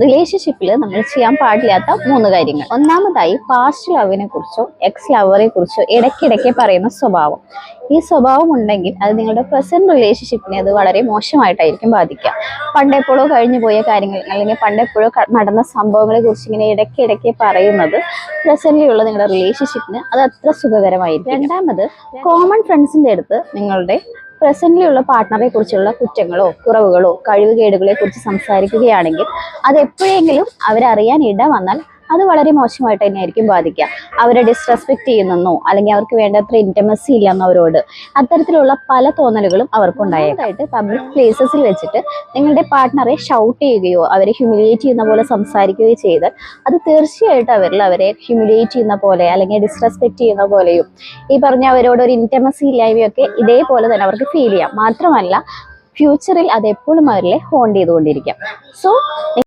റിലേഷൻഷിപ്പിൽ നമ്മൾ ചെയ്യാൻ പാടില്ലാത്ത 3 കാര്യങ്ങൾ. ഒന്നാമതായി പാസ്റ്റ് ലവിനെ കുറിച്ചോ എക്സ് ലവറെ കുറിച്ചോ ഇടയ്ക്കിടയ്ക്ക് പറയുന്ന സ്വഭാവം. ഈ സ്വഭാവം ഉണ്ടെങ്കിൽ അത് നിങ്ങളുടെ പ്രസന്റ് റിലേഷൻഷിപ്പിനെ അത് വളരെ മോശമായിട്ടായിരിക്കും ബാധിക്കുക. പണ്ടെപ്പോഴോ കഴിഞ്ഞു പോയ കാര്യങ്ങൾ അല്ലെങ്കിൽ പണ്ടെപ്പോഴോ നടന്ന സംഭവങ്ങളെ കുറിച്ച് ഇങ്ങനെ ഇടയ്ക്കിടയ്ക്ക് പറയുന്നത് പ്രസന്റിലുള്ള നിങ്ങളുടെ റിലേഷൻഷിപ്പിന് അത് അത്ര സുഖകരമായിരിക്കും. രണ്ടാമത്, കോമൺ ഫ്രണ്ട്സിന്റെ അടുത്ത് നിങ്ങളുടെ പ്രസന്റിലുള്ള പാർട്ട്ണറെ കുറിച്ചുള്ള കുറ്റങ്ങളോ കുറവുകളോ കഴിവുകേടുകളെ കുറിച്ച് സംസാരിക്കുകയാണെങ്കിൽ അത് എപ്പോഴെങ്കിലും അവരറിയാൻ ഇട വന്നാൽ അത് വളരെ മോശമായിട്ട് തന്നെയായിരിക്കും ബാധിക്കുക. അവരെ ഡിസ്റെസ്പെക്ട് ചെയ്യുന്നെന്നോ അല്ലെങ്കിൽ അവർക്ക് വേണ്ടത്ര ഇന്റിമസി ഇല്ലെന്നോ അവരോട് അത്തരത്തിലുള്ള പല തോന്നലുകളും അവർക്കുണ്ടായേക്കായിട്ട് പബ്ലിക് പ്ലേസസിൽ വെച്ചിട്ട് നിങ്ങളുടെ പാർട്ട്ണറെ ഷൗട്ട് ചെയ്യുകയോ അവരെ ഹ്യൂമിലിയേറ്റ് ചെയ്യുന്ന പോലെ സംസാരിക്കുകയോ ചെയ്താൽ അത് തീർച്ചയായിട്ടും അവരെ ഹ്യൂമിലിയേറ്റ് ചെയ്യുന്ന പോലെ അല്ലെങ്കിൽ ഡിസ്റെസ്പെക്ട് ചെയ്യുന്ന പോലെയും ഈ പറഞ്ഞ അവരോട് ഒരു ഇന്റിമസി ഇല്ലായ്മയൊക്കെ ഇതേപോലെ തന്നെ അവർക്ക് ഫീൽ ചെയ്യാം. മാത്രമല്ല ഫ്യൂച്ചറിൽ അത് എപ്പോഴും അവരിലെ ഹോണ്ട് ചെയ്തുകൊണ്ടിരിക്കാം. സോ